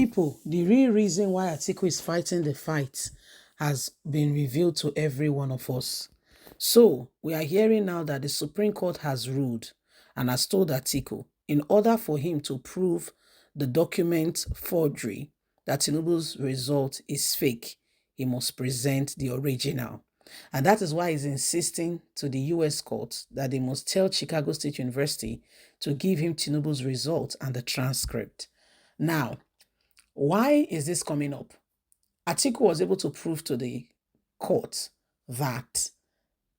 people, the real reason why Atiku is fighting the fight has been revealed to every one of us. So we are hearing now that the Supreme Court has ruled and has told Atiku, in order for him to prove the document forgery, that Tinubu's result is fake, he must present the original. And that is why he's insisting to the US court that they must tell Chicago State University to give him Tinubu's result and the transcript. Now, why is this coming up? Atiku was able to prove to the court that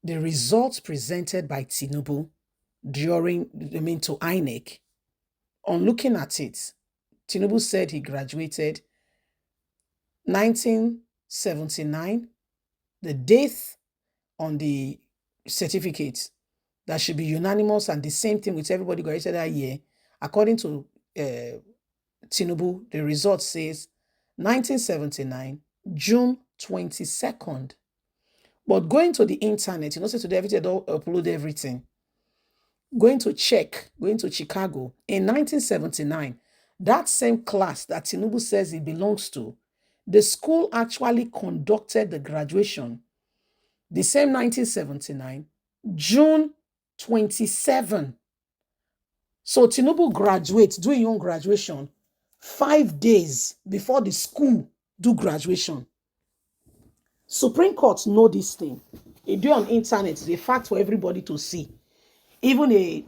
the results presented by Tinubu to INEC, on looking at it, Tinubu said he graduated 1979. The date on the certificate that should be unanimous and the same thing with everybody graduated that year. According to Tinubu, the result says 1979, June 22nd. But going to the internet, so today everything don't upload everything. Going to Chicago in 1979, that same class that Tinubu says he belongs to, the school actually conducted the graduation the same 1979, June 27. So Tinubu graduates, doing your own graduation 5 days before the school do graduation. Supreme Court know this thing. It do on internet, it's a fact for everybody to see. Even a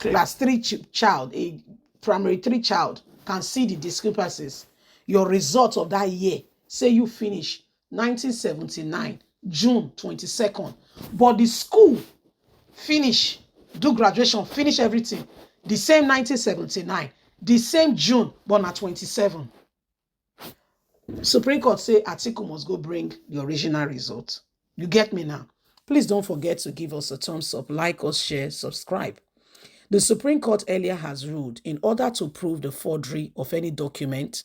class 3 child, a primary 3 child can see the discrepancies. Your result of that year, say you finish 1979, June 22nd. But the school finish, do graduation, finish everything. The same 1979, the same June, but not 27. Supreme Court say Atiku must go bring the original result. You get me now? Please don't forget to give us a thumbs up, like us, share, subscribe. The Supreme Court earlier has ruled in order to prove the forgery of any document,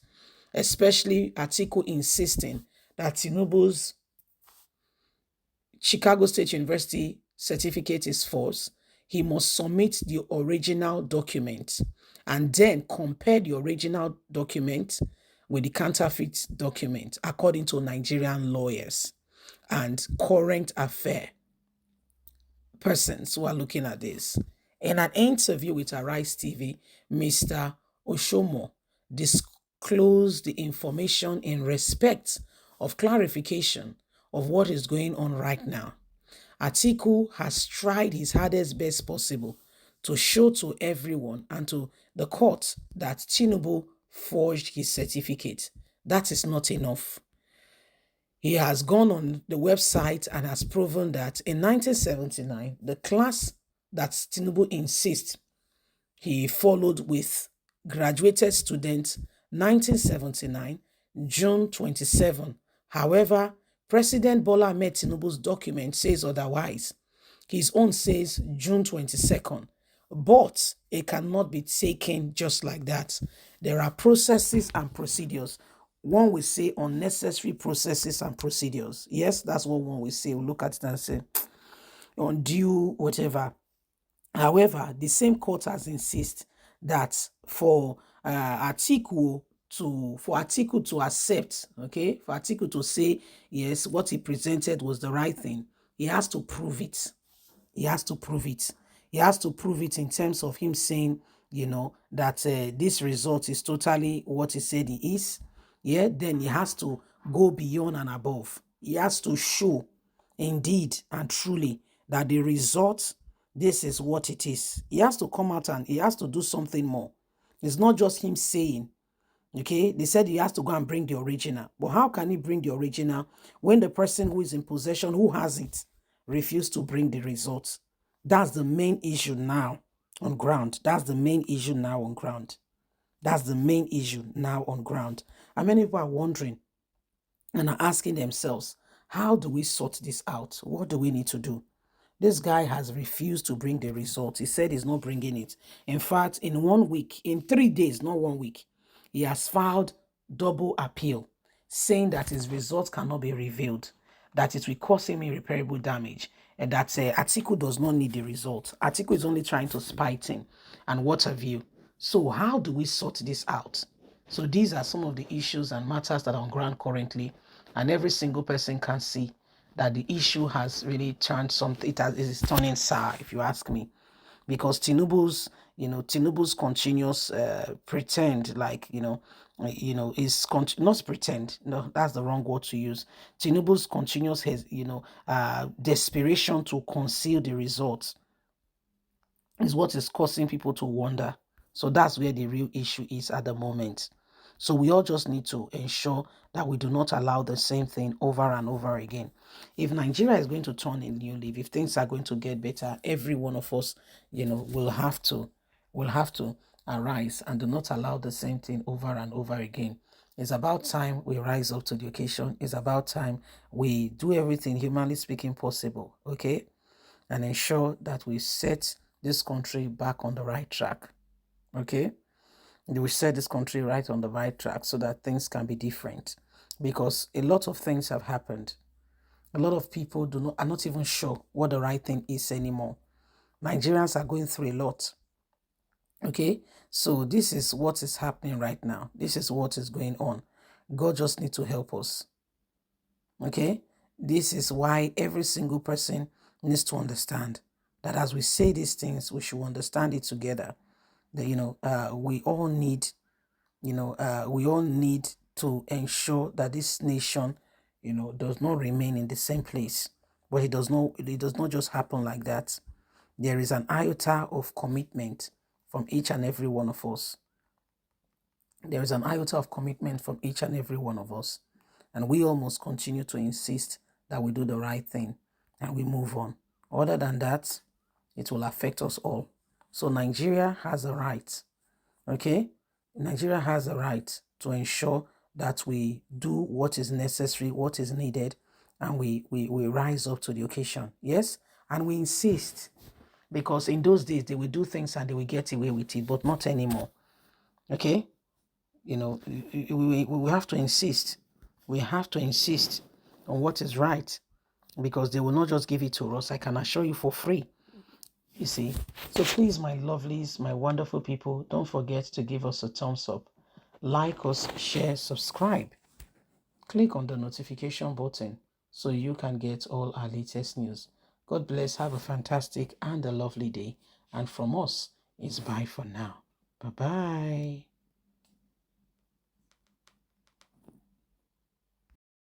especially Atiku insisting that Tinubu's Chicago State University certificate is false, he must submit the original document and then compare the original document with the counterfeit document according to Nigerian lawyers and current affair persons who are looking at this. In an interview with Arise TV, Mr. Oshomo disclosed the information in respect of clarification of what is going on right now. Atiku has tried his hardest best possible to show to everyone and to the court that Tinubu forged his certificate. That is not enough. He has gone on the website and has proven that in 1979, the class that Tinubu insists he followed with graduated students 1979, June 27. However, President Bola Ahmed Tinubu's document says otherwise. His own says June 22nd. But it cannot be taken just like that. There are processes and procedures. One will say unnecessary processes and procedures. Yes, that's what one will say. We'll look at it and say undue, whatever. However, the same court has insisted that for Atiku to accept, okay, for Atiku to say, yes, what he presented was the right thing, he has to prove it. He has to prove it. He has to prove it in terms of him saying, that this result is totally what he said he is. Yeah, then he has to go beyond and above. He has to show indeed and truly that the result, this is what it is. He has to come out and he has to do something more. It's not just him saying, okay, they said he has to go and bring the original. But how can he bring the original when the person who is in possession, who has it, refused to bring the results? That's the main issue now on ground. That's the main issue now on ground. That's the main issue now on ground. And many people are wondering and are asking themselves, how do we sort this out? What do we need to do? This guy has refused to bring the result. He said he's not bringing it. In fact, in 1 week, in 3 days, not 1 week, he has filed double appeal, saying that his results cannot be revealed, that it will cause him irreparable damage, and that Atiku does not need the result. Atiku is only trying to spite him and what have you. So how do we sort this out? So these are some of the issues and matters that are on ground currently, and every single person can see that the issue has really turned something. It is turning sour, if you ask me, because Tinubu's continuous pretend, like is not pretend. No, that's the wrong word to use. Tinubu's continuous desperation to conceal the results is what is causing people to wonder. So that's where the real issue is at the moment. So we all just need to ensure that we do not allow the same thing over and over again. If Nigeria is going to turn a new leaf, if things are going to get better, every one of us, will have to arise and do not allow the same thing over and over again. It's about time we rise up to the occasion. It's about time we do everything humanly speaking possible, okay? And ensure that we set this country back on the right track. Okay? We set this country right on the right track so that things can be different. Because a lot of things have happened. A lot of people are not even sure what the right thing is anymore. Nigerians are going through a lot. Okay? So this is what is happening right now. This is what is going on. God just needs to help us. Okay? This is why every single person needs to understand that as we say these things, we should understand it together. That we all need, to ensure that this nation, does not remain in the same place. But it does not just happen like that. There is an iota of commitment from each and every one of us. There is an iota of commitment from each and every one of us. And we all must continue to insist that we do the right thing and we move on. Other than that, it will affect us all. So Nigeria has a right, okay? Nigeria has a right to ensure that we do what is necessary, what is needed, and we rise up to the occasion. Yes? And we insist, because in those days they will do things and they will get away with it, but not anymore. Okay? We have to insist. We have to insist on what is right, because they will not just give it to us, I can assure you, for free. You see? So please, my lovelies, my wonderful people, don't forget to give us a thumbs up. Like us, share, subscribe. Click on the notification button so you can get all our latest news. God bless. Have a fantastic and a lovely day. And from us, it's bye for now. Bye-bye.